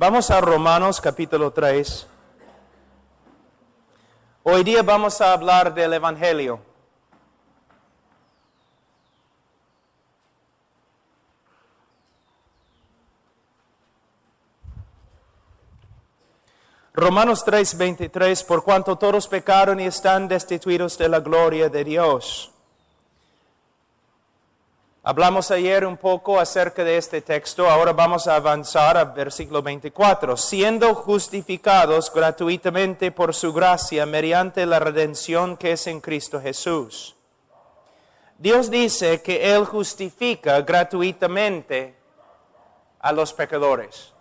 Vamos a Romanos capítulo 3. Hoy día vamos a hablar del Evangelio. Romanos 3:23, por cuanto todos pecaron y están destituidos de la gloria de Dios. Hablamos ayer un poco acerca de este texto, ahora vamos a avanzar al versículo 24. Siendo justificados gratuitamente por su gracia mediante la redención que es en Cristo Jesús. Dios dice que Él justifica gratuitamente a los pecadores.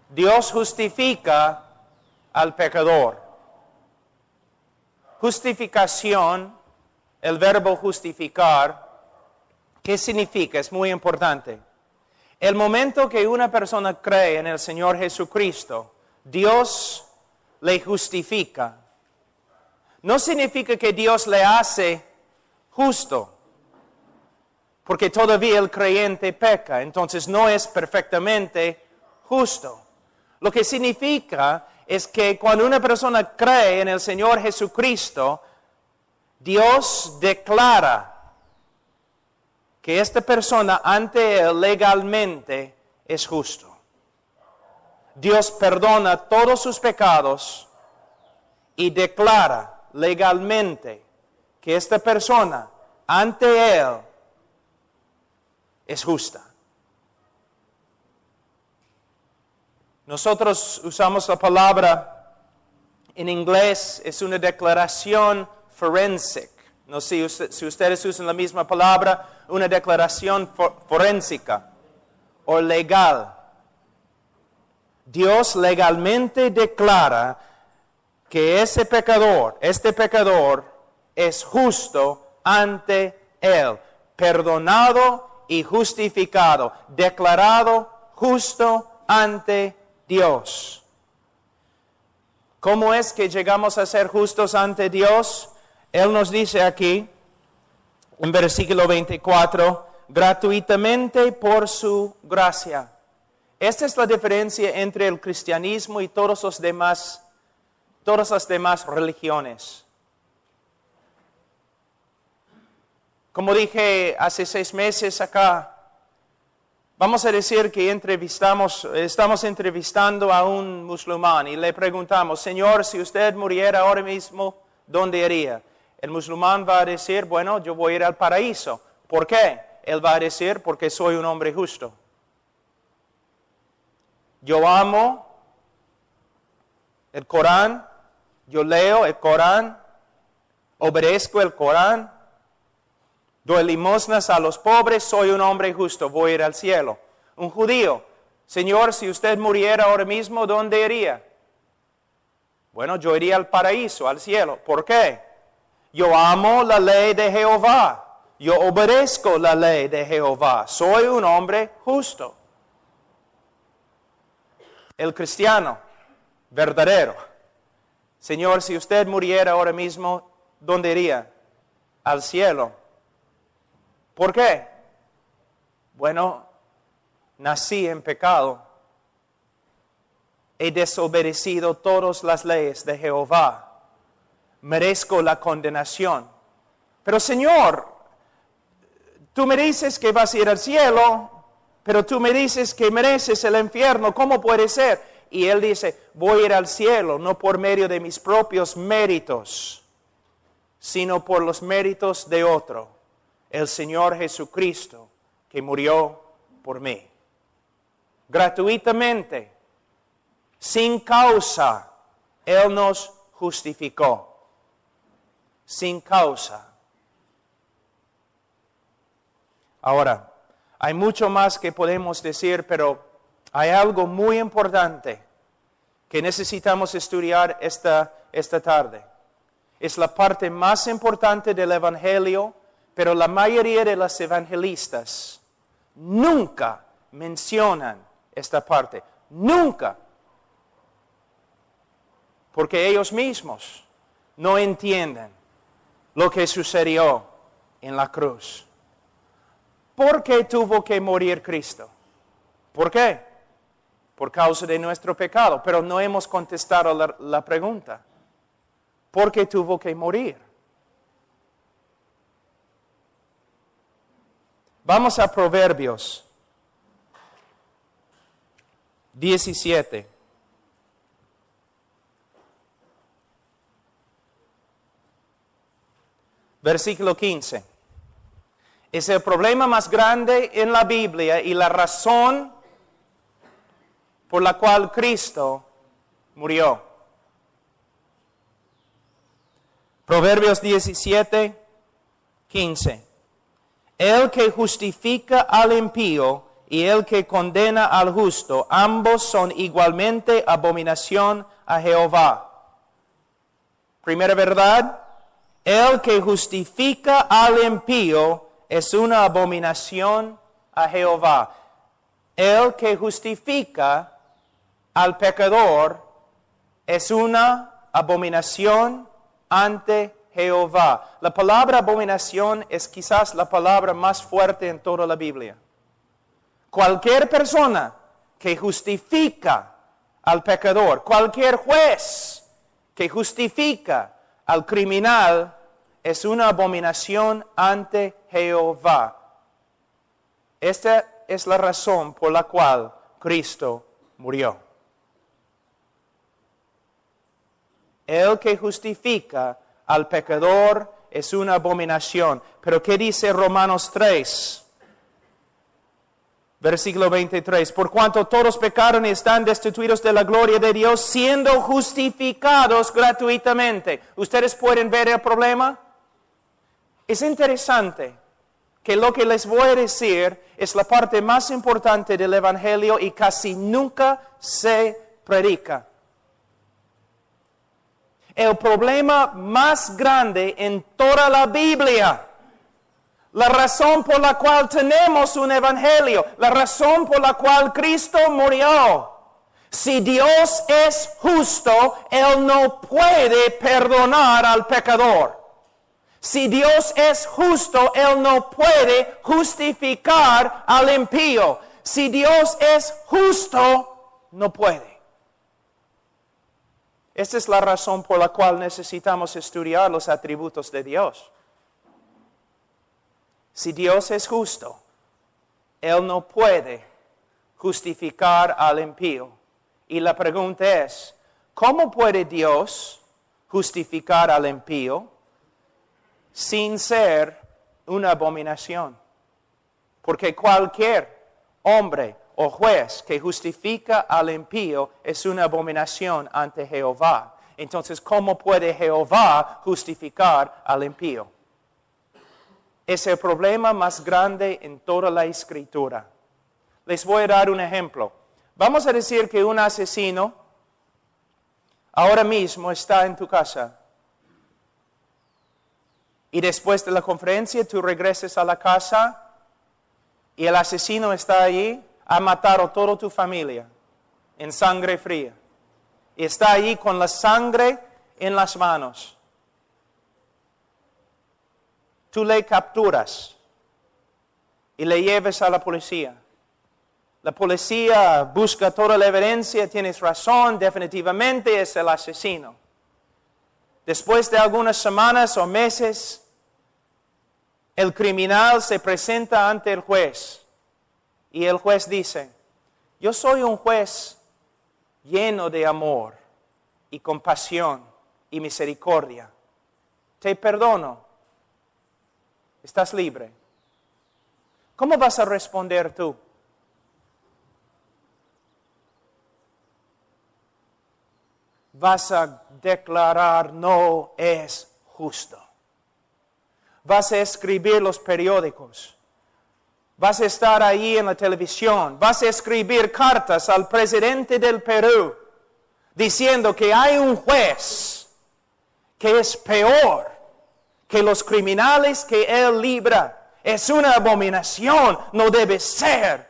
Dios justifica al pecador. Justificación, el verbo justificar, ¿qué significa? Es muy importante. El momento que una persona cree en el Señor Jesucristo, Dios le justifica. No significa que Dios le hace justo, porque todavía el creyente peca, entonces no es perfectamente justo. Lo que significa es que cuando una persona cree en el Señor Jesucristo, Dios declara que esta persona ante Él legalmente es justo. Dios perdona todos sus pecados y declara legalmente que esta persona ante Él es justa. Nosotros usamos la palabra, en inglés es una declaración forensic. No sé si ustedes usan la misma palabra, una declaración forénsica o legal. Dios legalmente declara que este pecador es justo ante Él, perdonado y justificado, declarado justo ante Dios. ¿Cómo es que llegamos a ser justos ante Dios? Él nos dice aquí, en versículo 24, gratuitamente por su gracia. Esta es la diferencia entre el cristianismo y todas las demás religiones. Como dije hace 6 meses acá, vamos a decir que estamos entrevistando a un musulmán y le preguntamos, Señor, si usted muriera ahora mismo, ¿dónde iría? El musulmán va a decir, bueno, yo voy a ir al paraíso. ¿Por qué? Él va a decir, porque soy un hombre justo. Yo amo el Corán, yo leo el Corán, obedezco el Corán, doy limosnas a los pobres, soy un hombre justo, voy a ir al cielo. Un judío, Señor, si usted muriera ahora mismo, ¿dónde iría? Bueno, yo iría al paraíso, al cielo. ¿Por qué? Yo amo la ley de Jehová. Yo obedezco la ley de Jehová. Soy un hombre justo. El cristiano verdadero. Señor, si usted muriera ahora mismo, ¿dónde iría? Al cielo. ¿Por qué? Bueno, nací en pecado. He desobedecido todas las leyes de Jehová. Merezco la condenación. Pero Señor, tú me dices que vas a ir al cielo, pero tú me dices que mereces el infierno. ¿Cómo puede ser? Y Él dice, voy a ir al cielo, no por medio de mis propios méritos, sino por los méritos de otro, el Señor Jesucristo, que murió por mí. Gratuitamente, sin causa, Él nos justificó. Sin causa. Ahora, hay mucho más que podemos decir, pero hay algo muy importante que necesitamos estudiar esta tarde. Es la parte más importante del Evangelio, pero la mayoría de los evangelistas nunca mencionan esta parte. Nunca. Porque ellos mismos no entienden lo que sucedió en la cruz. ¿Por qué tuvo que morir Cristo? ¿Por qué? por causa de nuestro pecado, pero no hemos contestado la pregunta. ¿Por qué tuvo que morir? Vamos a Proverbios 17. Versículo 15. Es el problema más grande en la Biblia y la razón por la cual Cristo murió. Proverbios 17, 15. El que justifica al impío y el que condena al justo, ambos son igualmente abominación a Jehová. Primera verdad, el que justifica al impío es una abominación a Jehová. El que justifica al pecador es una abominación ante Jehová. La palabra abominación es quizás la palabra más fuerte en toda la Biblia. Cualquier persona que justifica al pecador, cualquier juez que justifica al criminal, es una abominación ante Jehová. Esta es la razón por la cual Cristo murió. El que justifica al pecador es una abominación. Pero ¿qué dice Romanos 3? Versículo 23. Por cuanto todos pecaron y están destituidos de la gloria de Dios, siendo justificados gratuitamente. ¿Ustedes pueden ver el problema? Es interesante que lo que les voy a decir es la parte más importante del Evangelio y casi nunca se predica. El problema más grande en toda la Biblia, la razón por la cual tenemos un evangelio, la razón por la cual Cristo murió. Si Dios es justo, Él no puede perdonar al pecador. Si Dios es justo, Él no puede justificar al impío. Si Dios es justo, no puede. Esta es la razón por la cual necesitamos estudiar los atributos de Dios. Si Dios es justo, Él no puede justificar al impío. Y la pregunta es, ¿cómo puede Dios justificar al impío sin ser una abominación? Porque cualquier hombre o juez que justifica al impío es una abominación ante Jehová. Entonces, ¿cómo puede Jehová justificar al impío? Es el problema más grande en toda la Escritura. Les voy a dar un ejemplo. Vamos a decir que un asesino ahora mismo está en tu casa. Y después de la conferencia tú regresas a la casa y el asesino está allí. Ha matado a toda tu familia en sangre fría. Y está allí con la sangre en las manos. Tú le capturas y le llevas a la policía. La policía busca toda la evidencia, tienes razón, definitivamente es el asesino. Después de algunas semanas o meses, el criminal se presenta ante el juez. Y el juez dice, yo soy un juez lleno de amor y compasión y misericordia. Te perdono. Estás libre. ¿Cómo vas a responder tú? Vas a declarar no es justo. Vas a escribir los periódicos. Vas a estar ahí en la televisión. Vas a escribir cartas al presidente del Perú diciendo que hay un juez que es peor que los criminales que él libra. Es una abominación, no debe ser.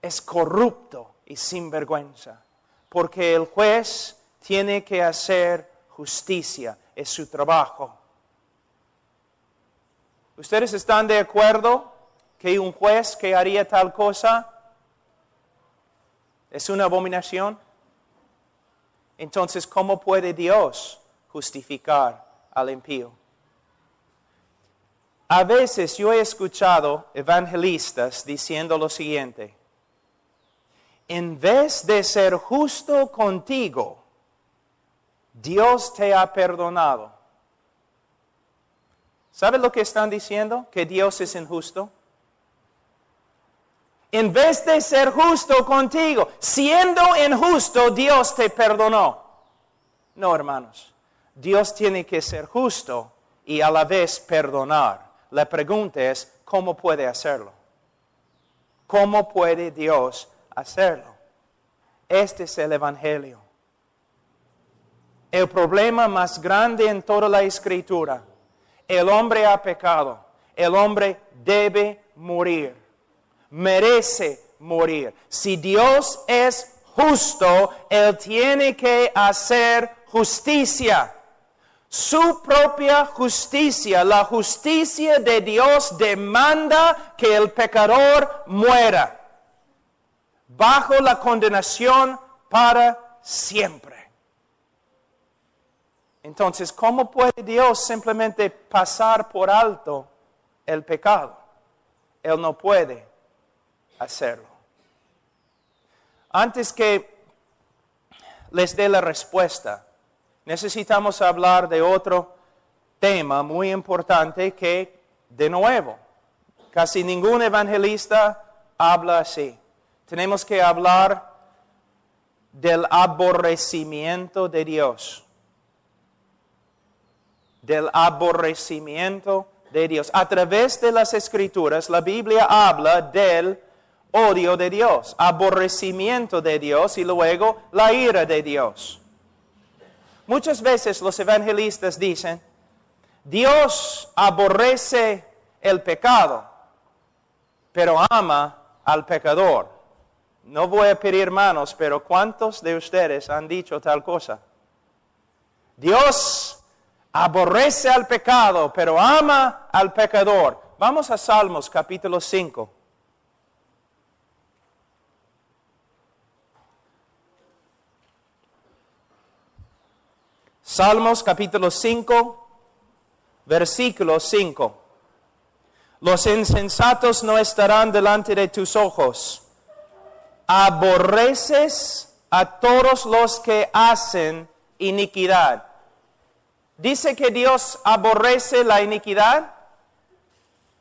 Es corrupto y sinvergüenza. Porque el juez tiene que hacer justicia. Es su trabajo. ¿Ustedes están de acuerdo que un juez que haría tal cosa ¿Es una abominación? Entonces, ¿cómo puede Dios justificar al impío? A veces yo he escuchado evangelistas diciendo lo siguiente: en vez de ser justo contigo, Dios te ha perdonado. ¿Sabes lo que están diciendo? Que Dios es injusto. En vez de ser justo contigo, siendo injusto, Dios te perdonó. No, hermanos. Dios tiene que ser justo y a la vez perdonar. La pregunta es, ¿cómo puede hacerlo? ¿Cómo puede Dios hacerlo? Este es el Evangelio. El problema más grande en toda la Escritura. El hombre ha pecado. El hombre debe morir. Merece morir. Si Dios es justo, Él tiene que hacer justicia. Su propia justicia, la justicia de Dios, demanda que el pecador muera bajo la condenación para siempre. Entonces, ¿cómo puede Dios simplemente pasar por alto el pecado? Él no puede hacerlo. Antes que les dé la respuesta, necesitamos hablar de otro tema muy importante que, de nuevo, casi ningún evangelista habla así. Tenemos que hablar del aborrecimiento de Dios. Del aborrecimiento de Dios. A través de las Escrituras, la Biblia habla del odio de Dios, aborrecimiento de Dios y luego la ira de Dios. Muchas veces los evangelistas dicen, Dios aborrece el pecado, pero ama al pecador. No voy a pedir manos, pero ¿cuántos de ustedes han dicho tal cosa? Dios aborrece al pecado, pero ama al pecador. Vamos a Salmos capítulo 5. Salmos capítulo 5, versículo 5. Los insensatos no estarán delante de tus ojos. Aborreces a todos los que hacen iniquidad. ¿Dice que Dios aborrece la iniquidad?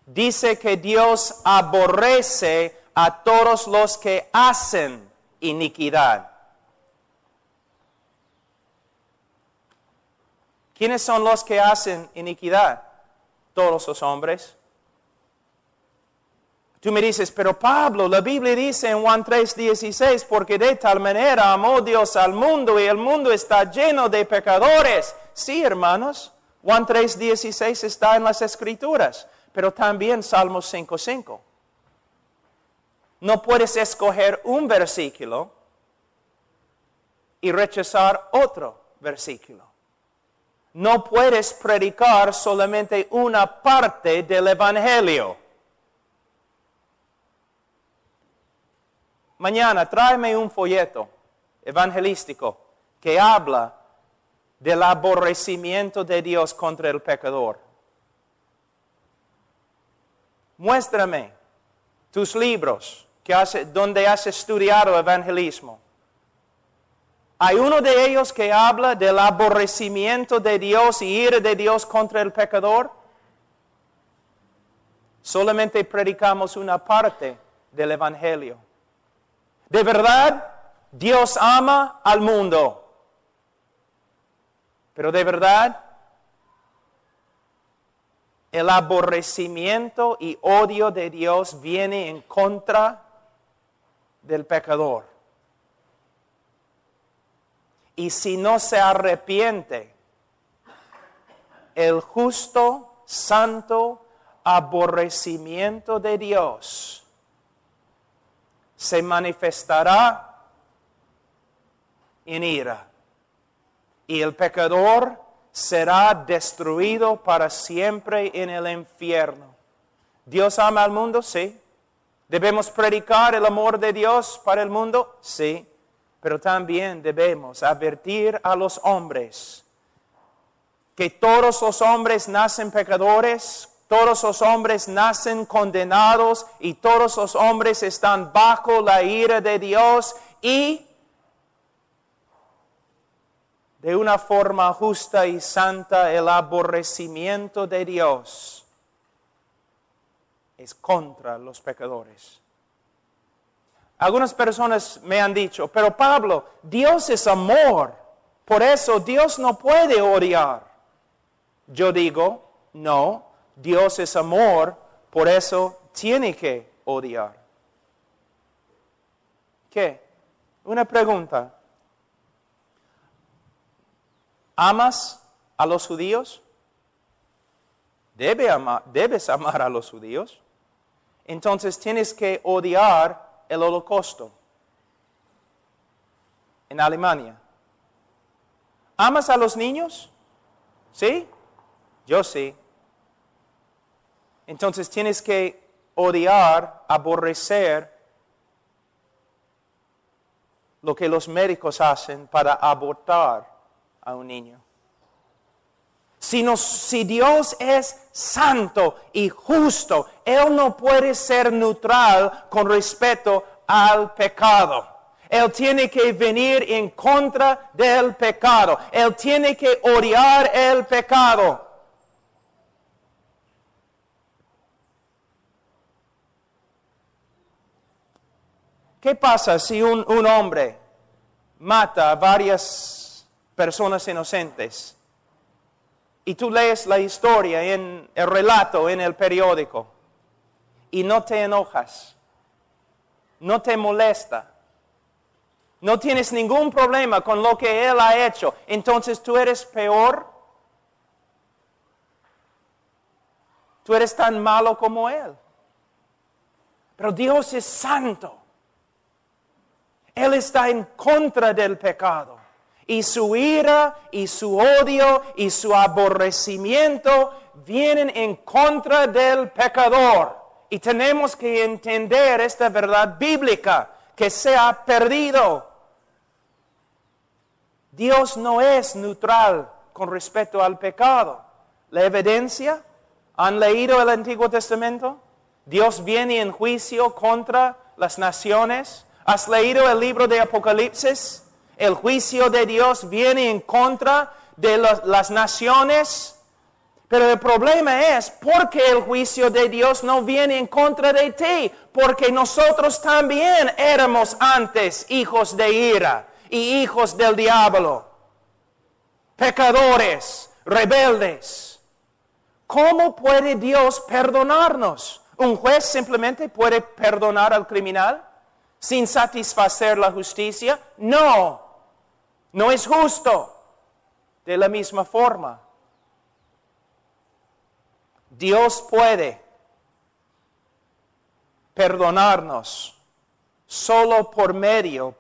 Dice que Dios aborrece a todos los que hacen iniquidad. ¿Quiénes son los que hacen iniquidad? Todos los hombres. Tú me dices, pero Pablo, la Biblia dice en Juan 3:16, porque de tal manera amó Dios al mundo y el mundo está lleno de pecadores. Sí, hermanos, Juan 3:16 está en las Escrituras, pero también Salmos 5:5. No puedes escoger un versículo y rechazar otro versículo. No puedes predicar solamente una parte del Evangelio. Mañana tráeme un folleto evangelístico que habla del aborrecimiento de Dios contra el pecador. Muéstrame tus libros donde has estudiado evangelismo. ¿Hay uno de ellos que habla del aborrecimiento de Dios y ira de Dios contra el pecador? Solamente predicamos una parte del Evangelio. De verdad, Dios ama al mundo. Pero de verdad, el aborrecimiento y odio de Dios viene en contra del pecador. Y si no se arrepiente, el justo, santo aborrecimiento de Dios se manifestará en ira. Y el pecador será destruido para siempre en el infierno. ¿Dios ama al mundo? Sí. ¿Debemos predicar el amor de Dios para el mundo? Sí, pero también debemos advertir a los hombres que todos los hombres nacen pecadores, todos los hombres nacen condenados y todos los hombres están bajo la ira de Dios y de una forma justa y santa el aborrecimiento de Dios es contra los pecadores. Algunas personas me han dicho, pero Pablo, Dios es amor, por eso Dios no puede odiar. Yo digo, no, Dios es amor, por eso tiene que odiar. ¿Qué? Una pregunta. ¿Amas a los judíos? Debes amar a los judíos. Entonces tienes que odiar el holocausto en Alemania. ¿Amas a los niños? ¿Sí? Yo sí. Entonces tienes que odiar, aborrecer lo que los médicos hacen para abortar a un niño. Si Dios es santo y justo, Él no puede ser neutral con respecto al pecado. Él tiene que venir en contra del pecado. Él tiene que odiar el pecado. ¿Qué pasa si un hombre mata a varias personas inocentes? Y tú lees la historia, en el relato en el periódico, y no te enojas, no te molesta, no tienes ningún problema con lo que él ha hecho, entonces tú eres peor, tú eres tan malo como él. Pero Dios es santo. Él está en contra del pecado. Y su ira, y su odio, y su aborrecimiento vienen en contra del pecador. Y tenemos que entender esta verdad bíblica que se ha perdido. Dios no es neutral con respecto al pecado. ¿La evidencia? ¿Han leído el Antiguo Testamento? Dios viene en juicio contra las naciones. ¿Has leído el libro de Apocalipsis? El juicio de Dios viene en contra de las naciones. Pero el problema es, ¿por qué el juicio de Dios no viene en contra de ti? Porque nosotros también éramos antes hijos de ira y hijos del diablo. Pecadores, rebeldes. ¿Cómo puede Dios perdonarnos? ¿Un juez simplemente puede perdonar al criminal sin satisfacer la justicia? No. No es justo. De la misma forma, Dios puede perdonarnos solo por medio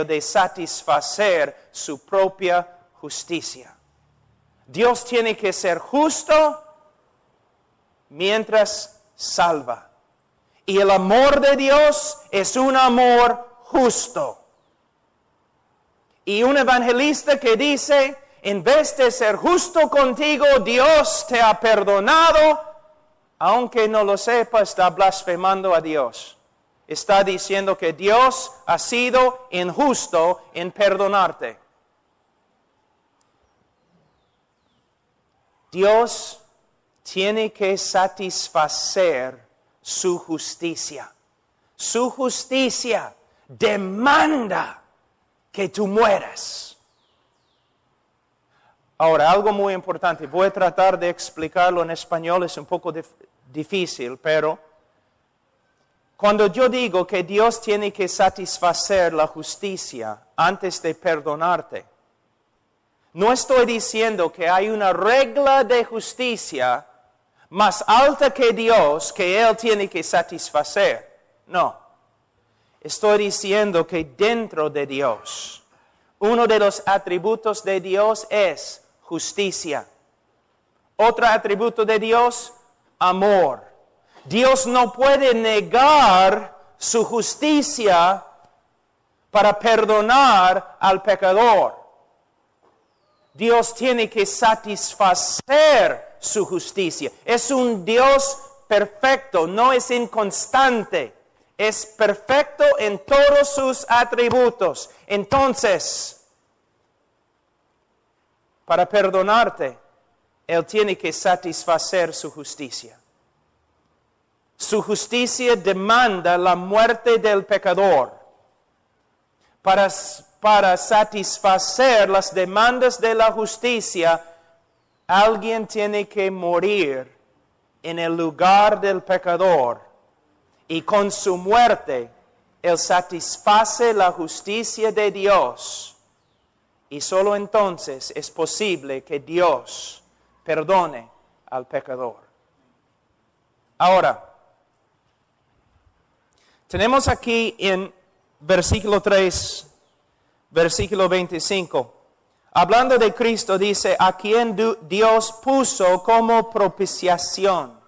de satisfacer su propia justicia. Dios tiene que ser justo mientras salva. Y el amor de Dios es un amor justo. Y un evangelista que dice, en vez de ser justo contigo, Dios te ha perdonado, aunque no lo sepa, está blasfemando a Dios. Está diciendo que Dios ha sido injusto en perdonarte. Dios tiene que satisfacer su justicia. Su justicia demanda que tú mueras. Ahora, algo muy importante. Voy a tratar de explicarlo en español. Es un poco difícil, pero cuando yo digo que Dios tiene que satisfacer la justicia antes de perdonarte, no estoy diciendo que hay una regla de justicia más alta que Dios que Él tiene que satisfacer. No. Estoy diciendo que dentro de Dios, uno de los atributos de Dios es justicia. Otro atributo de Dios, amor. Dios no puede negar su justicia para perdonar al pecador. Dios tiene que satisfacer su justicia. Es un Dios perfecto, no es inconstante. Es perfecto en todos sus atributos. Entonces, para perdonarte, Él tiene que satisfacer su justicia. Su justicia demanda la muerte del pecador. Para satisfacer las demandas de la justicia, alguien tiene que morir en el lugar del pecador. Y con su muerte, Él satisface la justicia de Dios. Y solo entonces es posible que Dios perdone al pecador. Ahora, tenemos aquí en versículo 3, versículo 25. Hablando de Cristo, dice, a quien Dios puso como propiciación.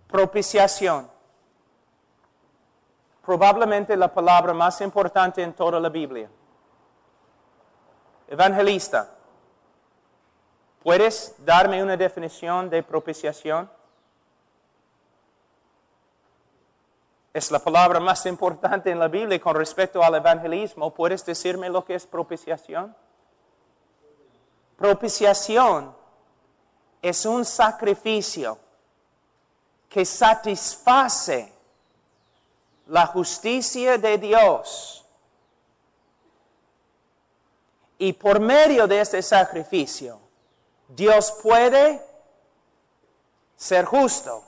Propiciación. Probablemente la palabra más importante en toda la Biblia. Evangelista, ¿puedes darme una definición de propiciación? Es la palabra más importante en la Biblia con respecto al evangelismo. ¿Puedes decirme lo que es propiciación? Propiciación es un sacrificio que satisface la justicia de Dios. Y por medio de este sacrificio, Dios puede ser justo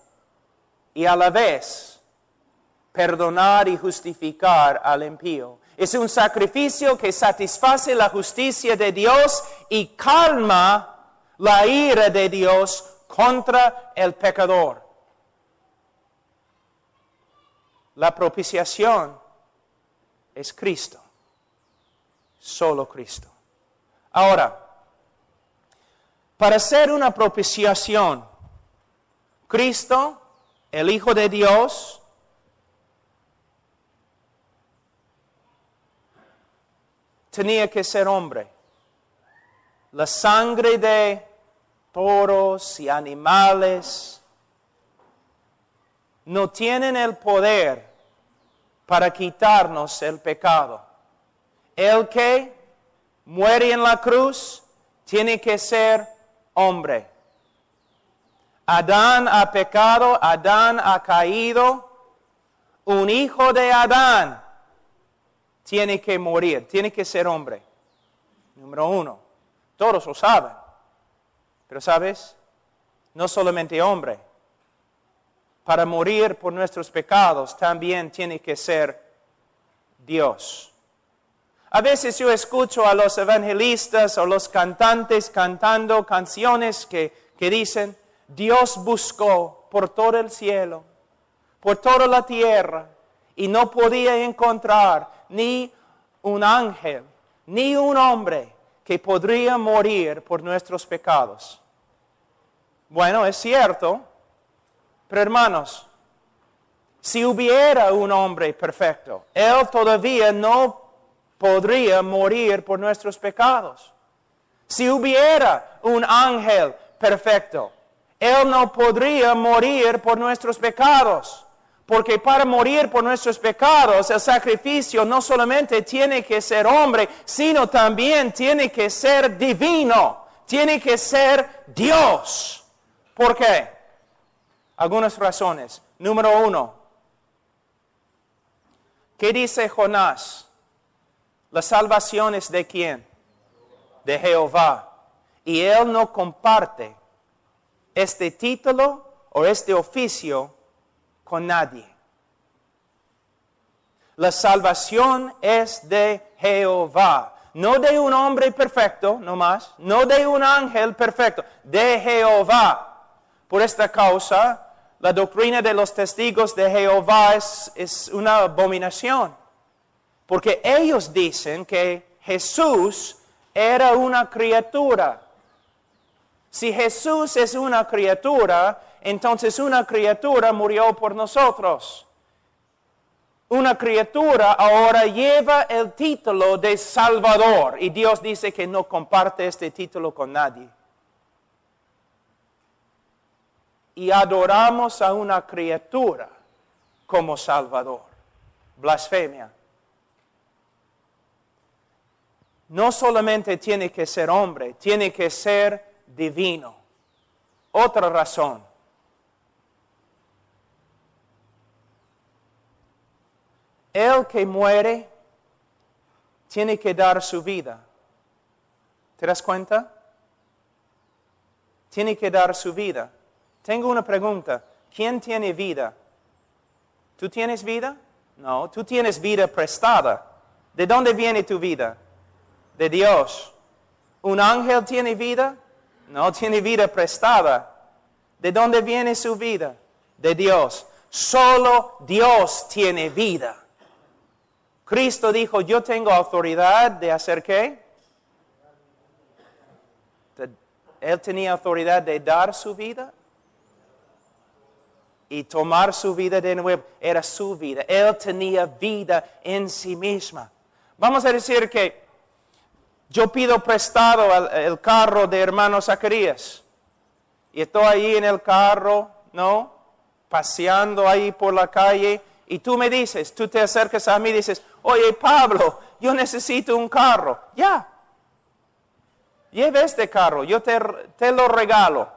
y a la vez perdonar y justificar al impío. Es un sacrificio que satisface la justicia de Dios y calma la ira de Dios contra el pecador. La propiciación es Cristo, solo Cristo. Ahora, para hacer una propiciación, Cristo, el Hijo de Dios, tenía que ser hombre. La sangre de toros y animales no tienen el poder para quitarnos el pecado. El que muere en la cruz tiene que ser hombre. Adán ha pecado, Adán ha caído. Un hijo de Adán tiene que morir, tiene que ser hombre. Número uno. Todos lo saben. Pero ¿sabes? No solamente hombre. Para morir por nuestros pecados también tiene que ser Dios. A veces yo escucho a los evangelistas o los cantantes cantando canciones que dicen, Dios buscó por todo el cielo, por toda la tierra, y no podía encontrar ni un ángel, ni un hombre que podría morir por nuestros pecados. Bueno, es cierto, pero hermanos, si hubiera un hombre perfecto, Él todavía no podría morir por nuestros pecados. Si hubiera un ángel perfecto, Él no podría morir por nuestros pecados. Porque para morir por nuestros pecados, el sacrificio no solamente tiene que ser hombre, sino también tiene que ser divino. Tiene que ser Dios. ¿Por qué? Algunas razones. Número uno, ¿qué dice Jonás? La salvación es ¿de quién? De Jehová. Y él no comparte este título o este oficio con nadie. La salvación es de Jehová. No de un hombre perfecto, no más. No de un ángel perfecto. De Jehová. Por esta causa, la doctrina de los testigos de Jehová es una abominación. Porque ellos dicen que Jesús era una criatura. Si Jesús es una criatura, entonces una criatura murió por nosotros. Una criatura ahora lleva el título de Salvador y Dios dice que no comparte este título con nadie. Y adoramos a una criatura como Salvador. Blasfemia. No solamente tiene que ser hombre, tiene que ser divino. Otra razón. El que muere tiene que dar su vida. ¿Te das cuenta? Tiene que dar su vida. Tengo una pregunta. ¿Quién tiene vida? ¿Tú tienes vida? No, tú tienes vida prestada. ¿De dónde viene tu vida? De Dios. ¿Un ángel tiene vida? No, tiene vida prestada. ¿De dónde viene su vida? De Dios. Solo Dios tiene vida. Cristo dijo, yo tengo autoridad de hacer ¿qué? Él tenía autoridad de dar su vida y tomar su vida de nuevo. Era su vida. Él tenía vida en sí misma. Vamos a decir que yo pido prestado el carro de hermano Zacarías. Y estoy ahí en el carro, ¿no? Paseando ahí por la calle. Y tú me dices, tú te acercas a mí y dices, oye Pablo, yo necesito un carro. Ya. Lleva este carro, yo te lo regalo.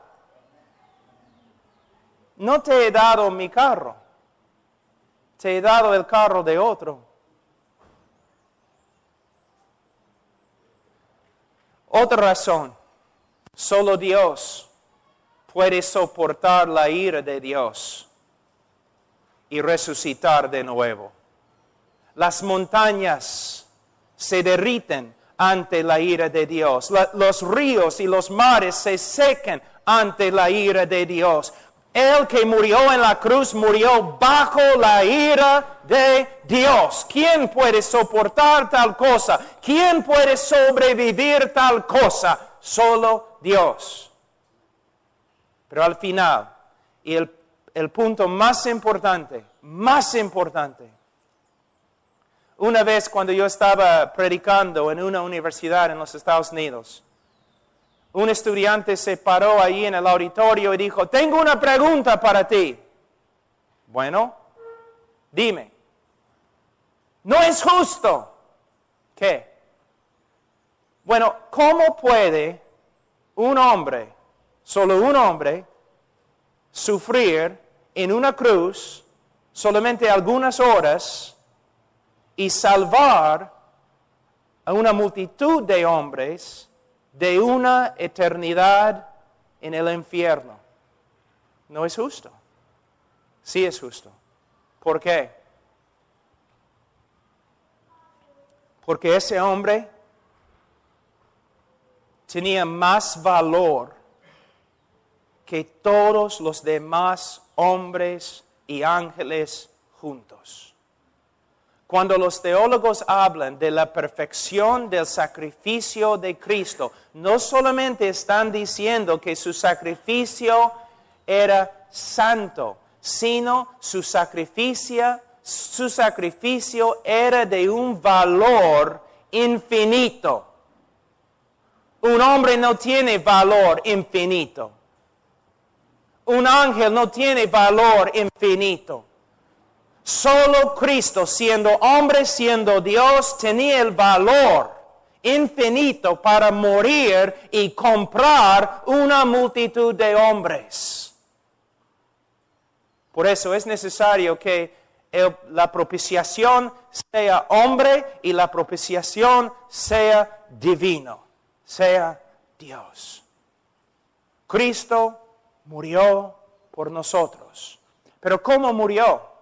No te he dado mi carro. Te he dado el carro de otro. Otra razón, solo Dios puede soportar la ira de Dios y resucitar de nuevo. Las montañas se derriten ante la ira de Dios. Los ríos y los mares se secan ante la ira de Dios. El que murió en la cruz murió bajo la ira de Dios. ¿Quién puede soportar tal cosa? ¿Quién puede sobrevivir tal cosa? Solo Dios. Pero al final, y el punto más importante, una vez cuando yo estaba predicando en una universidad en los Estados Unidos, un estudiante se paró ahí en el auditorio y dijo, tengo una pregunta para ti. Bueno, dime. No es justo. ¿Qué? Bueno, ¿cómo puede un hombre, solo un hombre, sufrir en una cruz solamente algunas horas y salvar a una multitud de hombres de una eternidad en el infierno? No es justo. Sí es justo. ¿Por qué? Porque ese hombre tenía más valor que todos los demás hombres y ángeles juntos. Cuando los teólogos hablan de la perfección del sacrificio de Cristo, no solamente están diciendo que su sacrificio era santo, sino su sacrificio era de un valor infinito. Un hombre no tiene valor infinito. Un ángel no tiene valor infinito. Solo Cristo, siendo hombre, siendo Dios, tenía el valor infinito para morir y comprar una multitud de hombres. Por eso es necesario que la propiciación sea hombre y la propiciación sea divino, sea Dios. Cristo murió por nosotros. Pero ¿cómo murió?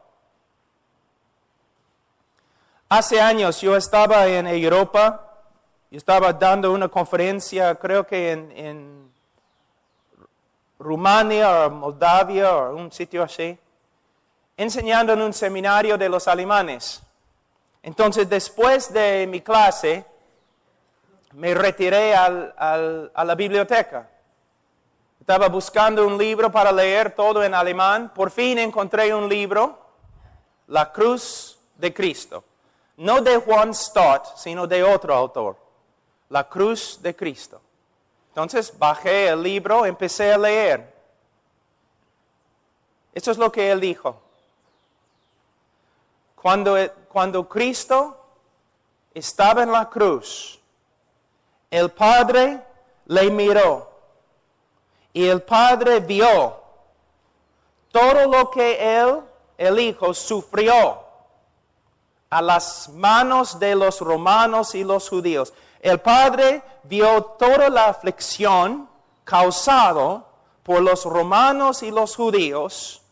Hace años yo estaba en Europa, yo estaba dando una conferencia, creo que en Rumania o Moldavia o un sitio así, enseñando en un seminario de los alemanes. Entonces, después de mi clase, me retiré a la biblioteca. Estaba buscando un libro para leer todo en alemán. Por fin encontré un libro, La Cruz de Cristo. No de Juan Stott, sino de otro autor. La Cruz de Cristo. Entonces bajé el libro, empecé a leer. Esto es lo que él dijo. Cuando Cristo estaba en la cruz, el Padre le miró y el Padre vio todo lo que él, el Hijo, sufrió a las manos de los romanos y los judíos. El Padre vio toda la aflicción causada por los romanos y los judíos,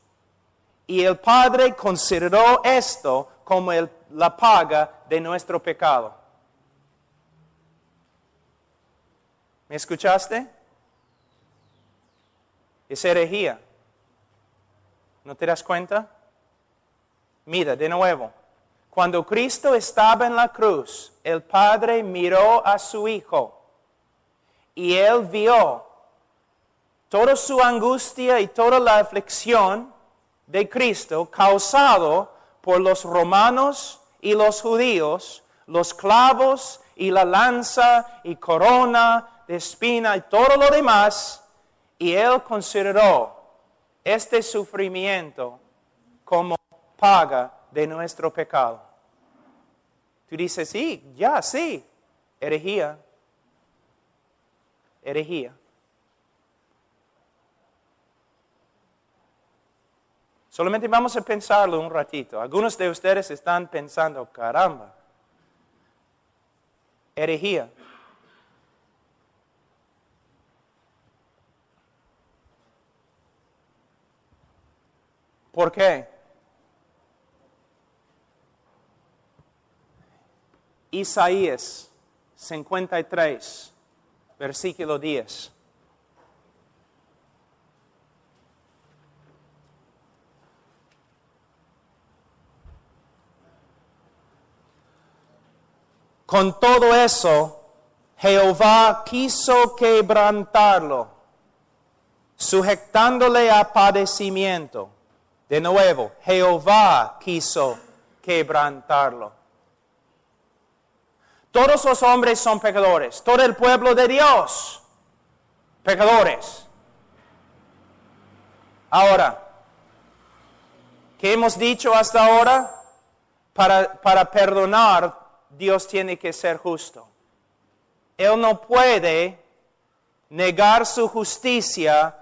y el Padre consideró esto como la paga de nuestro pecado. ¿Me escuchaste? Es herejía. ¿No te das cuenta? Mira, de nuevo. Cuando Cristo estaba en la cruz, el Padre miró a su Hijo y Él vio toda su angustia y toda la aflicción de Cristo causado por los romanos y los judíos, los clavos y la lanza y corona de espina y todo lo demás, y Él consideró este sufrimiento como paga de nuestro pecado. Tú dices, sí, herejía. Herejía. Solamente vamos a pensarlo un ratito. Algunos de ustedes están pensando, caramba, herejía. ¿Por qué? Isaías 53, versículo 10. Con todo eso, Jehová quiso quebrantarlo, sujetándole a padecimiento. De nuevo, Jehová quiso quebrantarlo. Todos los hombres son pecadores. Todo el pueblo de Dios, pecadores. Ahora, ¿qué hemos dicho hasta ahora? Para perdonar, Dios tiene que ser justo. Él no puede negar su justicia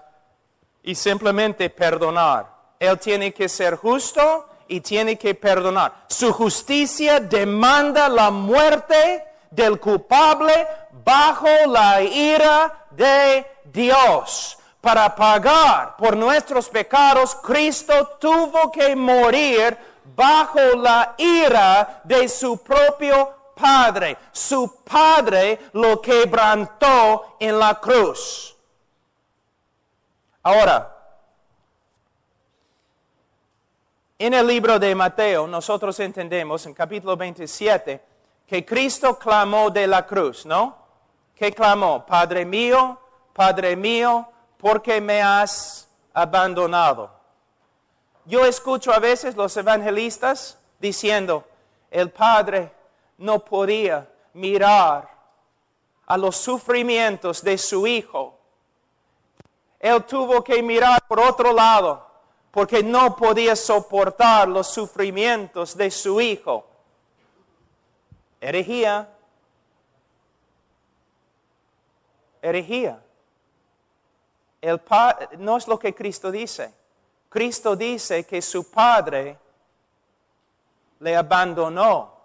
y simplemente perdonar. Él tiene que ser justo y tiene que perdonar. Su justicia demanda la muerte del culpable bajo la ira de Dios. Para pagar por nuestros pecados, Cristo tuvo que morir bajo la ira de su propio Padre. Su Padre lo quebrantó en la cruz. Ahora, en el libro de Mateo, nosotros entendemos en capítulo 27 que Cristo clamó de la cruz, ¿no? ¿Qué clamó? Padre mío, ¿por qué me has abandonado? Yo escucho a veces los evangelistas diciendo, el Padre no podía mirar a los sufrimientos de su Hijo. Él tuvo que mirar por otro lado, porque no podía soportar los sufrimientos de su Hijo. Herejía. Herejía. No es lo que Cristo dice. Cristo dice que su Padre le abandonó.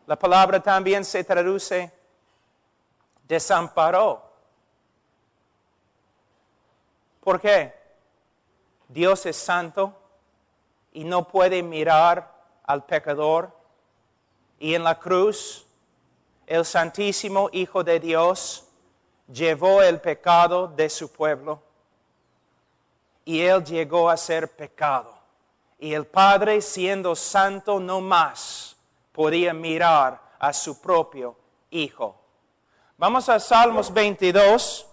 La palabra también se traduce desamparó. ¿Por qué? Dios es santo y no puede mirar al pecador. Y en la cruz, el Santísimo Hijo de Dios llevó el pecado de su pueblo. Y Él llegó a ser pecado. Y el Padre, siendo santo no más, podía mirar a su propio Hijo. Vamos a Salmos 22.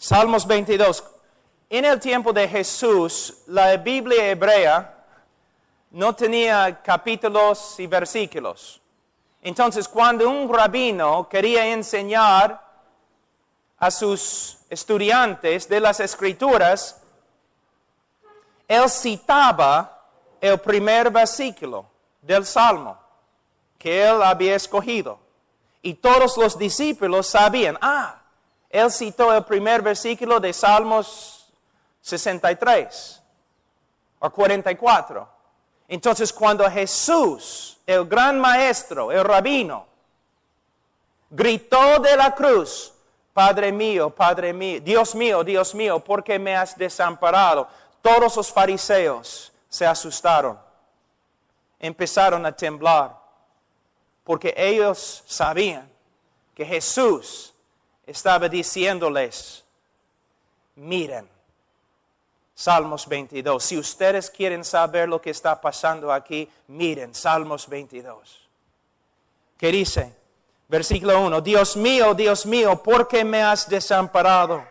Salmos 22. En el tiempo de Jesús, la Biblia hebrea no tenía capítulos y versículos. Entonces, cuando un rabino quería enseñar a sus estudiantes de las Escrituras, él citaba el primer versículo del Salmo que él había escogido. Y todos los discípulos sabían, él citó el primer versículo de Salmos 63 o 44. Entonces, cuando Jesús, el gran maestro, el rabino, gritó de la cruz, Padre mío, Dios mío, ¿por qué me has desamparado? Todos los fariseos se asustaron, empezaron a temblar, porque ellos sabían que Jesús estaba diciéndoles, miren, Salmos 22. Si ustedes quieren saber lo que está pasando aquí, miren, Salmos 22. ¿Qué dice? Versículo 1. Dios mío, ¿por qué me has desamparado?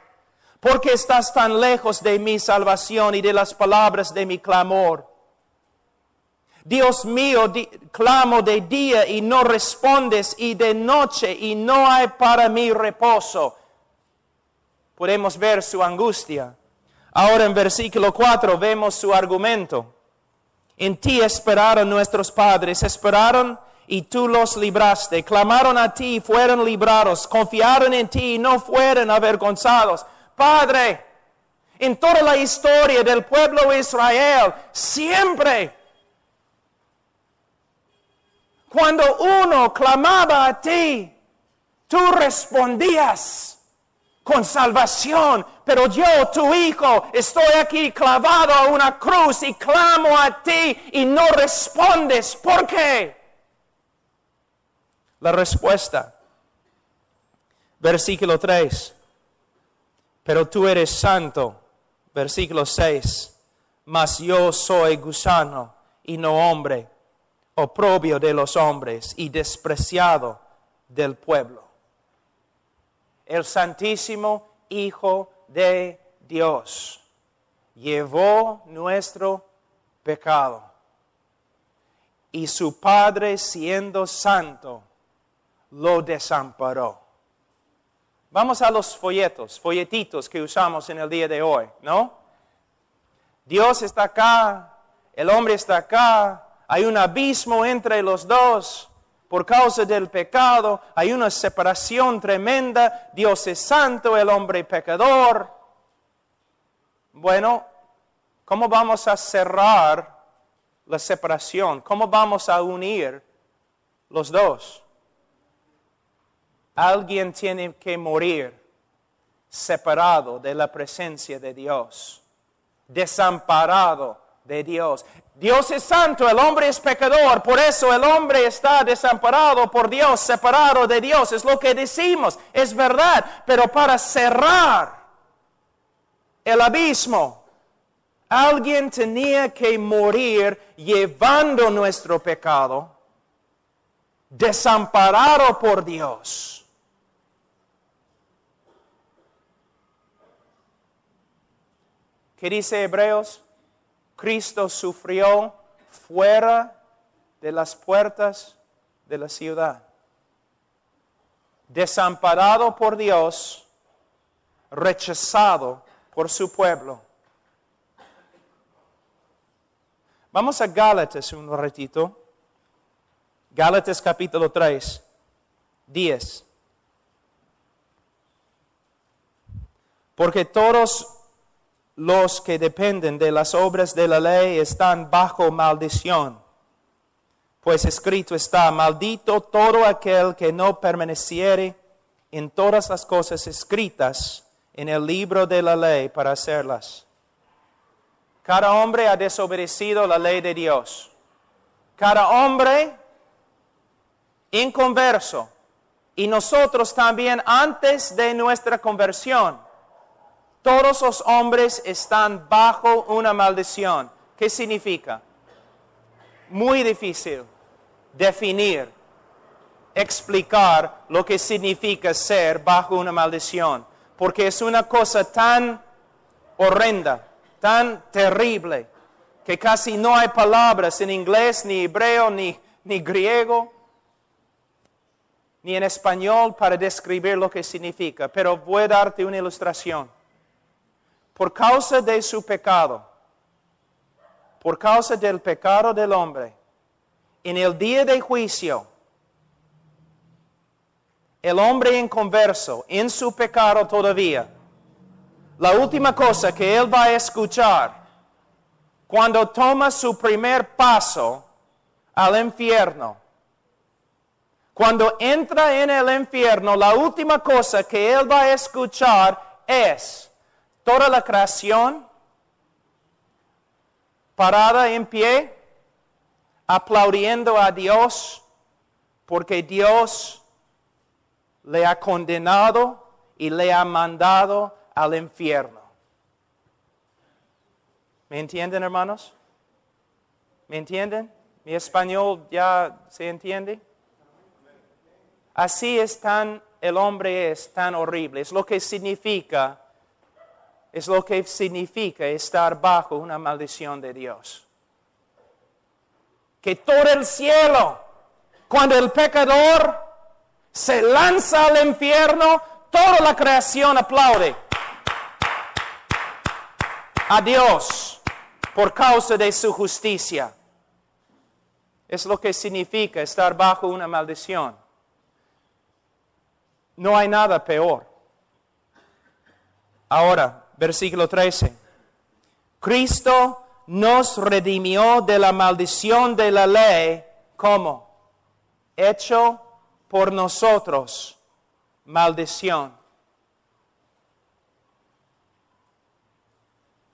¿Por qué estás tan lejos de mi salvación y de las palabras de mi clamor? Dios mío, clamo de día y no respondes, y de noche y no hay para mí reposo. Podemos ver su angustia. Ahora en versículo 4 vemos su argumento. En ti esperaron nuestros padres, esperaron y tú los libraste. Clamaron a ti y fueron librados. Confiaron en ti y no fueron avergonzados. Padre, en toda la historia del pueblo de Israel, siempre, cuando uno clamaba a ti, tú respondías con salvación. Pero yo, tu hijo, estoy aquí clavado a una cruz y clamo a ti y no respondes. ¿Por qué? La respuesta, versículo 3. Pero tú eres santo, versículo 6. Mas yo soy gusano y no hombre, oprobio de los hombres y despreciado del pueblo. El Santísimo Hijo de Dios llevó nuestro pecado. Y su Padre, siendo santo, lo desamparó. Vamos a los folletitos que usamos en el día de hoy, ¿no? Dios está acá, el hombre está acá, hay un abismo entre los dos. Por causa del pecado, hay una separación tremenda. Dios es santo, el hombre pecador. Bueno, ¿cómo vamos a cerrar la separación? ¿Cómo vamos a unir los dos? Alguien tiene que morir separado de la presencia de Dios, desamparado de Dios. Dios es santo, el hombre es pecador, por eso el hombre está desamparado por Dios, separado de Dios. Es lo que decimos, es verdad, pero para cerrar el abismo, alguien tenía que morir llevando nuestro pecado, desamparado por Dios. ¿Qué dice Hebreos? Cristo sufrió fuera de las puertas de la ciudad, desamparado por Dios, rechazado por su pueblo. Vamos a Gálatas un ratito. Gálatas capítulo 3, 10. Porque todos los que dependen de las obras de la ley están bajo maldición. Pues escrito está, maldito todo aquel que no permaneciere en todas las cosas escritas en el libro de la ley para hacerlas. Cada hombre ha desobedecido la ley de Dios. Cada hombre inconverso. Y nosotros también antes de nuestra conversión. Todos los hombres están bajo una maldición. ¿Qué significa? Muy difícil definir, explicar lo que significa ser bajo una maldición. porque es una cosa tan horrenda, tan terrible, que casi no hay palabras en inglés, ni hebreo, ni griego, ni en español para describir lo que significa. Pero voy a darte una ilustración. Por causa de su pecado, por causa del pecado del hombre, en el día de juicio, el hombre inconverso, en su pecado todavía, la última cosa que él va a escuchar cuando toma su primer paso al infierno, cuando entra en el infierno, la última cosa que él va a escuchar es toda la creación parada en pie, aplaudiendo a Dios, porque Dios le ha condenado y le ha mandado al infierno. ¿Me entienden, hermanos? ¿Me entienden? ¿Mi español ya se entiende? Así el hombre es tan horrible. Es lo que significa estar bajo una maldición de Dios. Que todo el cielo, cuando el pecador se lanza al infierno, toda la creación aplaude a Dios por causa de su justicia. Es lo que significa estar bajo una maldición. No hay nada peor. Ahora, versículo 13. Cristo nos redimió de la maldición de la ley, ¿cómo? Hecho por nosotros maldición.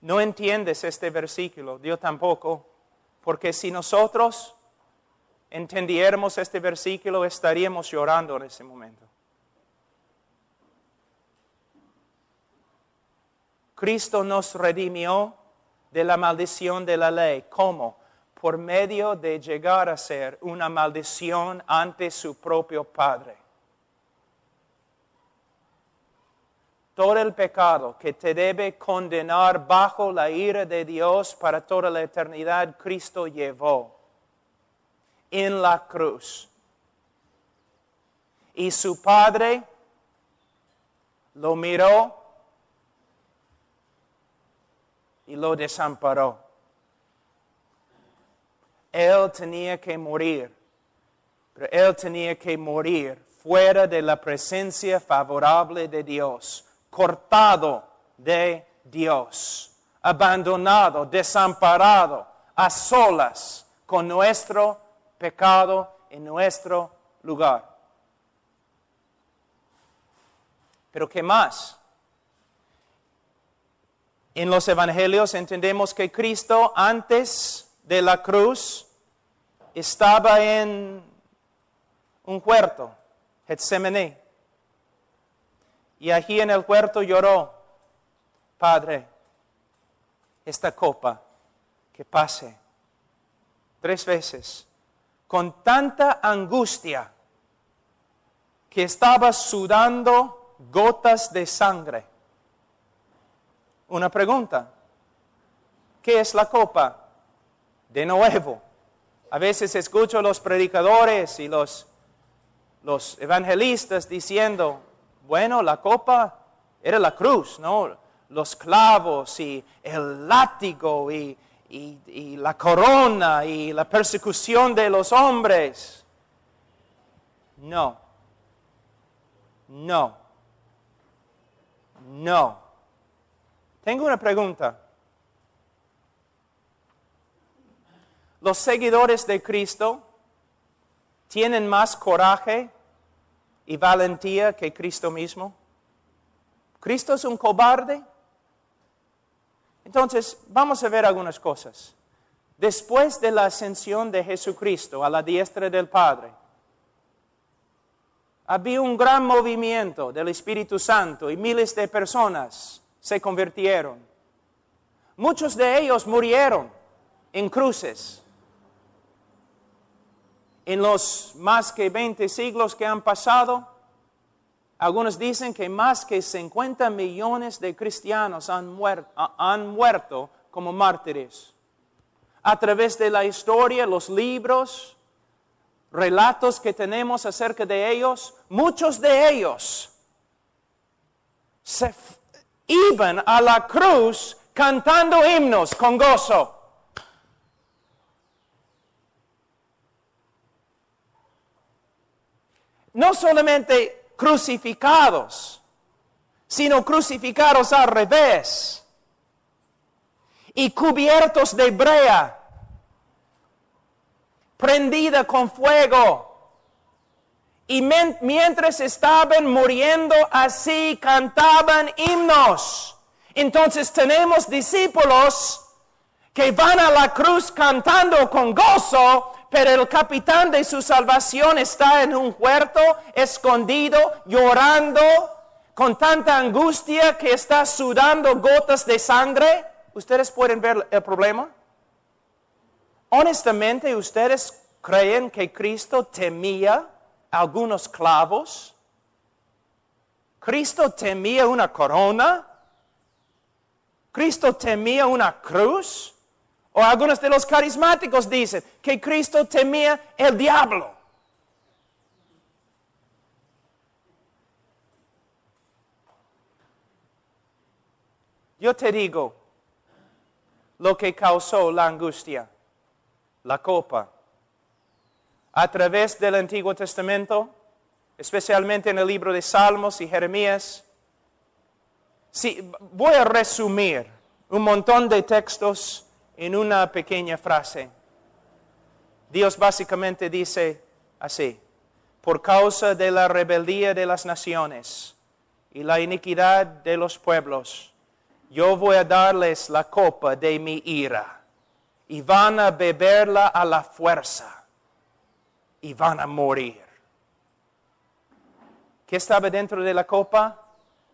No entiendes este versículo, yo tampoco, porque si nosotros entendiéramos este versículo, estaríamos llorando en ese momento. Cristo nos redimió de la maldición de la ley. ¿Cómo? Por medio de llegar a ser una maldición ante su propio Padre. Todo el pecado que te debe condenar bajo la ira de Dios para toda la eternidad, Cristo llevó en la cruz. Y su Padre lo miró y lo desamparó. Él tenía que morir, pero él tenía que morir fuera de la presencia favorable de Dios, cortado de Dios, abandonado, desamparado, a solas con nuestro pecado en nuestro lugar. Pero ¿qué más? En los evangelios entendemos que Cristo antes de la cruz estaba en un huerto, Getsemaní. Y allí en el huerto lloró: Padre, esta copa que pase. 3 veces, con tanta angustia que estaba sudando gotas de sangre. Una pregunta: ¿qué es la copa? De nuevo, a veces escucho a los predicadores y los evangelistas diciendo: bueno, la copa era la cruz, ¿no? Los clavos y el látigo y la corona y la persecución de los hombres. No. Tengo una pregunta. ¿Los seguidores de Cristo tienen más coraje y valentía que Cristo mismo? ¿Cristo es un cobarde? Entonces, vamos a ver algunas cosas. Después de la ascensión de Jesucristo a la diestra del Padre, había un gran movimiento del Espíritu Santo y miles de personas se convirtieron. Muchos de ellos murieron en cruces. En los más que 20 siglos que han pasado, Algunos dicen que más que 50 millones de cristianos han muerto como mártires. A través de la historia, los libros, relatos que tenemos acerca de ellos, muchos de ellos iban a la cruz cantando himnos con gozo. No solamente crucificados, sino crucificados al revés y cubiertos de brea, prendida con fuego. Y mientras estaban muriendo así, cantaban himnos. Entonces tenemos discípulos que van a la cruz cantando con gozo, pero el capitán de su salvación está en un huerto, escondido, llorando, con tanta angustia que está sudando gotas de sangre. ¿Ustedes pueden ver el problema? Honestamente, ¿ustedes creen que Cristo temía algunos clavos? ¿Cristo temía una corona? ¿Cristo temía una cruz? O algunos de los carismáticos dicen que Cristo temía el diablo. Yo te digo lo que causó la angustia, la copa. A través del Antiguo Testamento, especialmente en el libro de Salmos y Jeremías. Sí, voy a resumir un montón de textos en una pequeña frase. Dios básicamente dice así: por causa de la rebeldía de las naciones y la iniquidad de los pueblos, yo voy a darles la copa de mi ira, y van a beberla a la fuerza, y van a morir. ¿Qué estaba dentro de la copa?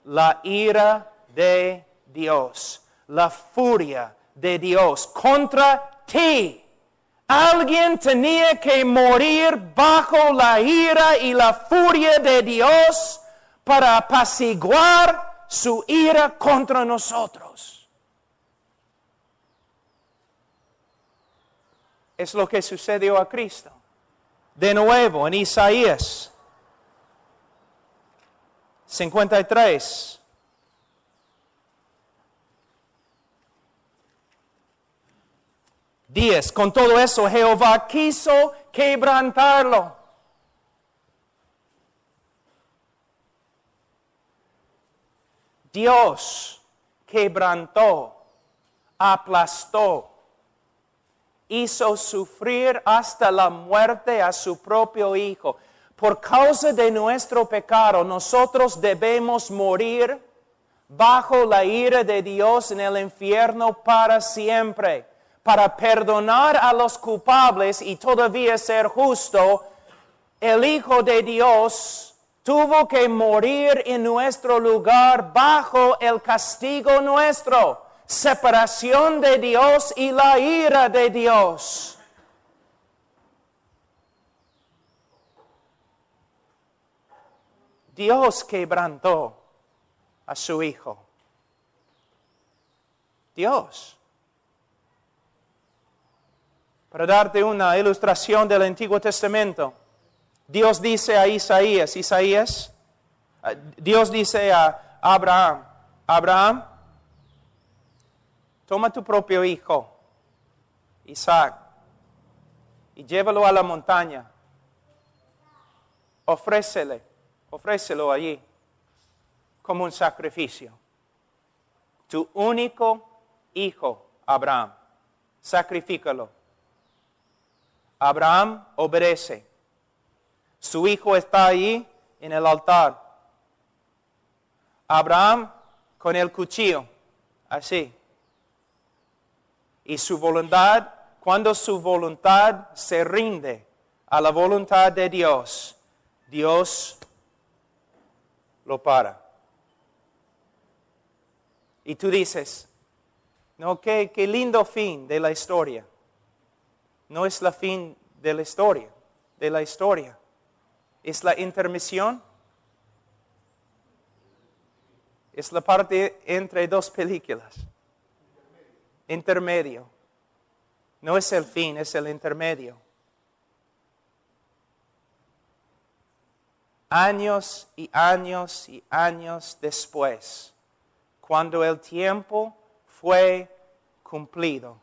La ira de Dios, la furia de Dios contra ti. Alguien tenía que morir bajo la ira y la furia de Dios para apaciguar su ira contra nosotros. Es lo que sucedió a Cristo. De nuevo, en Isaías 53. Con todo eso, Jehová quiso quebrantarlo. Dios quebrantó, aplastó, hizo sufrir hasta la muerte a su propio Hijo. Por causa de nuestro pecado, nosotros debemos morir bajo la ira de Dios en el infierno para siempre. Para perdonar a los culpables y todavía ser justo, el Hijo de Dios tuvo que morir en nuestro lugar bajo el castigo nuestro, separación de Dios y la ira de Dios. Dios quebrantó a su Hijo. Dios. Para darte una ilustración del Antiguo Testamento, Dios dice a Dios dice a Abraham, Abraham, toma tu propio hijo, Isaac, y llévalo a la montaña. Ofrécelo allí como un sacrificio. Tu único hijo, Abraham, sacrifícalo. Abraham obedece. Su hijo está allí en el altar. Abraham con el cuchillo, así. Y su voluntad, cuando su voluntad se rinde a la voluntad de Dios, Dios lo para. Y tú dices, no, qué lindo fin de la historia. No es el fin de la historia, es la intermisión. Es la parte entre dos películas. Intermedio. No es el fin, es el intermedio. Años y años y años después, cuando el tiempo fue cumplido,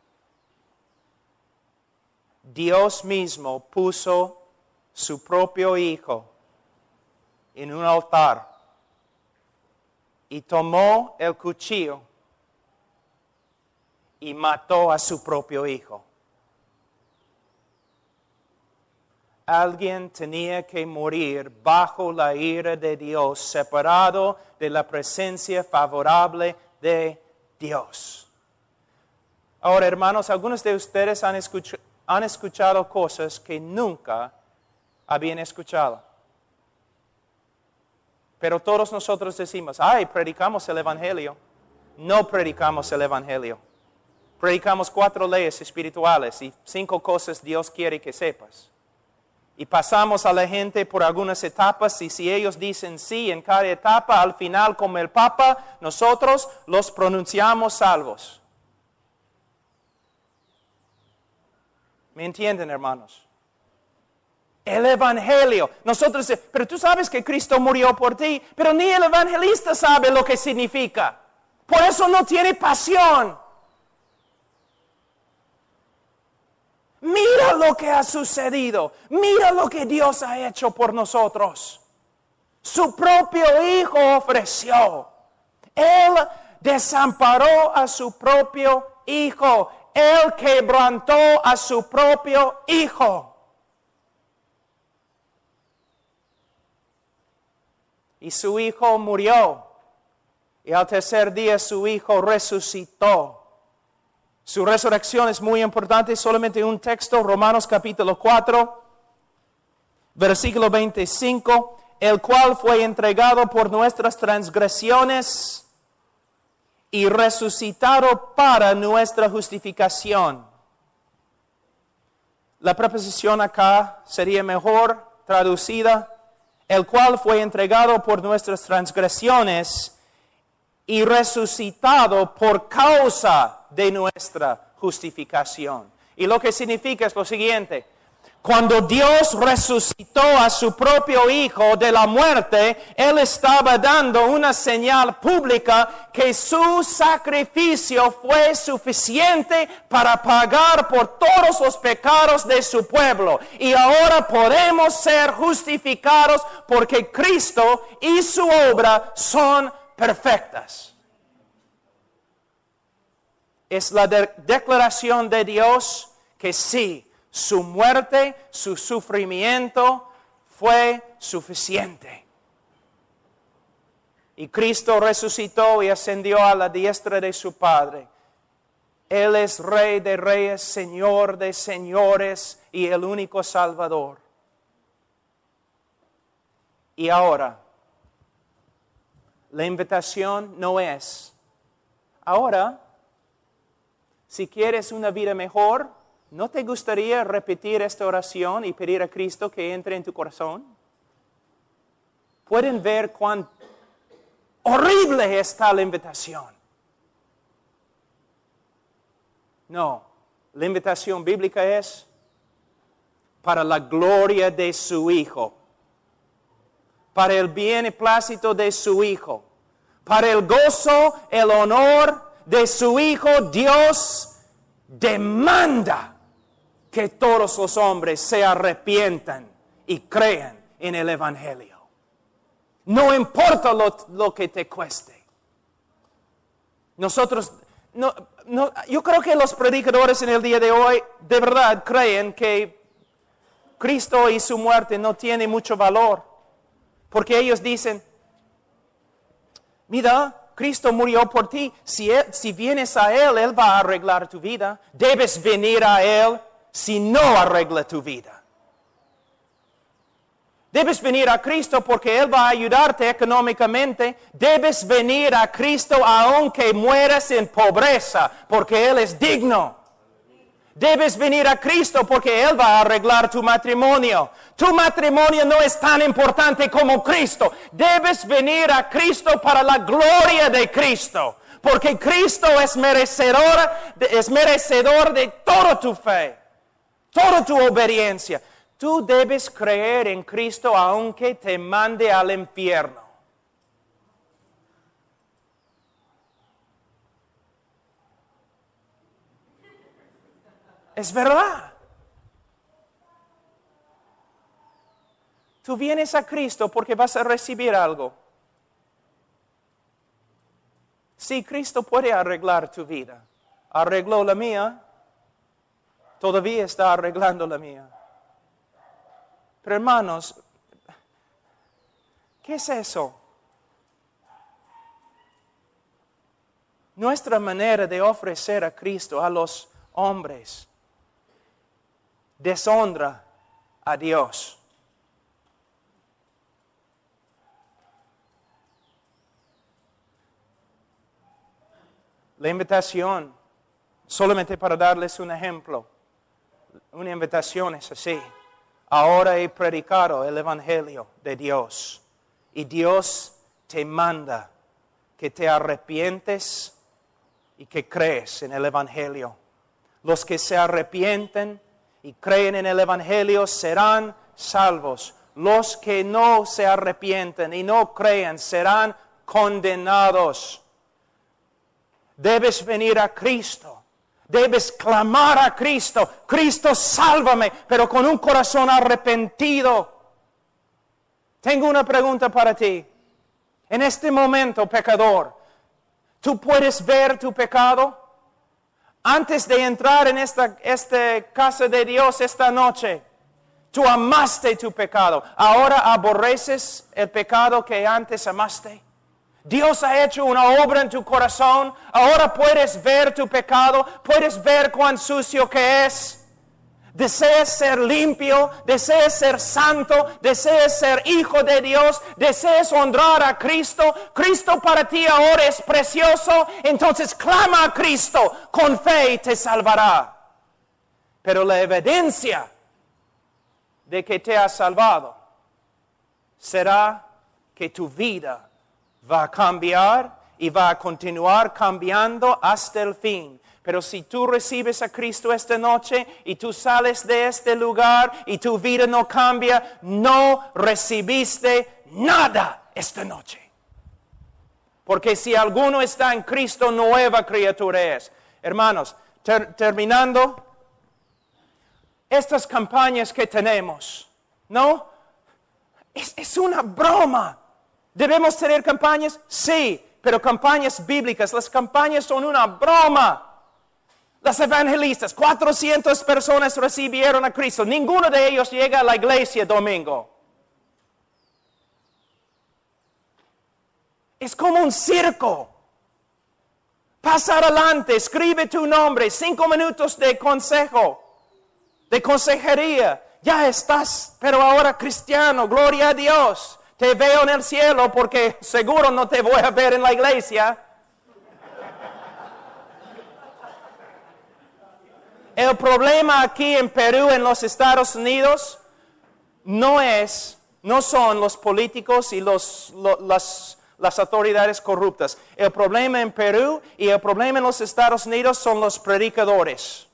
Dios mismo puso su propio Hijo en un altar y tomó el cuchillo y mató a su propio Hijo. Alguien tenía que morir bajo la ira de Dios, separado de la presencia favorable de Dios. Ahora, hermanos, algunos de ustedes han escuchado cosas que nunca habían escuchado. Pero todos nosotros decimos, ay, predicamos el Evangelio. No predicamos el Evangelio. Predicamos 4 leyes espirituales y 5 cosas Dios quiere que sepas. Y pasamos a la gente por algunas etapas y si ellos dicen sí en cada etapa, al final como el Papa, nosotros los pronunciamos salvos. ¿Me entienden, hermanos? El Evangelio. Nosotros decimos, pero tú sabes que Cristo murió por ti, pero ni el evangelista sabe lo que significa. Por eso no tiene pasión. Mira lo que ha sucedido. Mira lo que Dios ha hecho por nosotros. Su propio Hijo ofreció. Él desamparó a su propio Hijo. Él quebrantó a su propio Hijo. Y su Hijo murió. Y al tercer día su Hijo resucitó. Su resurrección es muy importante, solamente un texto, Romanos capítulo 4, versículo 25, el cual fue entregado por nuestras transgresiones y resucitado para nuestra justificación. La preposición acá sería mejor traducida, el cual fue entregado por nuestras transgresiones y resucitado por causa de nuestra justificación. Y lo que significa es lo siguiente: cuando Dios resucitó a su propio Hijo de la muerte, Él estaba dando una señal pública que su sacrificio fue suficiente para pagar por todos los pecados de su pueblo. Y ahora podemos ser justificados porque Cristo y su obra son perfectas. Es la declaración de Dios que sí, su muerte, su sufrimiento fue suficiente. Y Cristo resucitó y ascendió a la diestra de su Padre. Él es Rey de reyes, Señor de señores y el único Salvador. Y ahora, la invitación no es, ahora, si quieres una vida mejor, ¿no te gustaría repetir esta oración y pedir a Cristo que entre en tu corazón? ¿Pueden ver cuán horrible está la invitación? No, la invitación bíblica es para la gloria de su Hijo, para el beneplácito de su Hijo, para el gozo, el honor de su Hijo. Dios demanda que todos los hombres se arrepientan y crean en el Evangelio. No importa lo que te cueste. Nosotros, yo creo que los predicadores en el día de hoy de verdad creen que Cristo y su muerte no tienen mucho valor. Porque ellos dicen, mira, Cristo murió por ti. Si vienes a Él, Él va a arreglar tu vida. Debes venir a Él si no arregla tu vida. Debes venir a Cristo porque Él va a ayudarte económicamente. Debes venir a Cristo aunque mueras en pobreza, porque Él es digno. Debes venir a Cristo porque Él va a arreglar tu matrimonio. Tu matrimonio no es tan importante como Cristo. Debes venir a Cristo para la gloria de Cristo. Porque Cristo es merecedor de toda tu fe, toda tu obediencia. Tú debes creer en Cristo aunque te mande al infierno. Es verdad. Tú vienes a Cristo porque vas a recibir algo. Sí, Cristo puede arreglar tu vida. Arregló la mía. Todavía está arreglando la mía. Pero hermanos, ¿qué es eso? Nuestra manera de ofrecer a Cristo a los hombres deshonra a Dios. La invitación, solamente para darles un ejemplo, una invitación es así. Ahora he predicado el Evangelio de Dios y Dios te manda que te arrepientes y que crees en el Evangelio. Los que se arrepienten y creen en el Evangelio serán salvos. Los que no se arrepienten y no creen serán condenados. Debes venir a Cristo. Debes clamar a Cristo. Cristo, sálvame, pero con un corazón arrepentido. Tengo una pregunta para ti. En este momento, pecador, ¿tú puedes ver tu pecado? Antes de entrar en esta casa de Dios esta noche, tú amaste tu pecado. Ahora aborreces el pecado que antes amaste. Dios ha hecho una obra en tu corazón. Ahora puedes ver tu pecado. Puedes ver cuán sucio que es. Deseas ser limpio, deseas ser santo, deseas ser hijo de Dios, deseas honrar a Cristo. Cristo para ti ahora es precioso, entonces clama a Cristo, con fe y te salvará. Pero la evidencia de que te ha salvado será que tu vida va a cambiar y va a continuar cambiando hasta el fin. Pero si tú recibes a Cristo esta noche y tú sales de este lugar y tu vida no cambia, no recibiste nada esta noche. Porque si alguno está en Cristo, nueva criatura es. Hermanos, terminando, estas campañas que tenemos, ¿no? Es una broma. ¿Debemos tener campañas? Sí, pero campañas bíblicas. Las campañas son una broma. Las evangelistas, 400 personas recibieron a Cristo. Ninguno de ellos llega a la iglesia domingo. Es como un circo. Pasa adelante, escribe tu nombre, 5 minutos de consejo, de consejería. Ya estás, pero ahora cristiano, gloria a Dios. Te veo en el cielo porque seguro no te voy a ver en la iglesia. El problema aquí en Perú, en los Estados Unidos, no son los políticos y las autoridades corruptas. El problema en Perú y el problema en los Estados Unidos son los predicadores,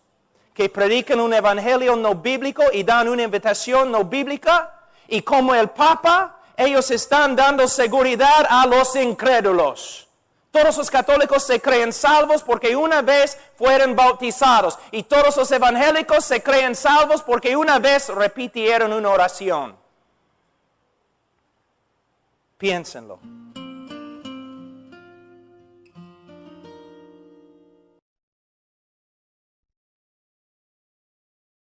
que predican un evangelio no bíblico y dan una invitación no bíblica, y como el Papa, ellos están dando seguridad a los incrédulos. Todos los católicos se creen salvos porque una vez fueron bautizados. Y todos los evangélicos se creen salvos porque una vez repitieron una oración. Piénsenlo.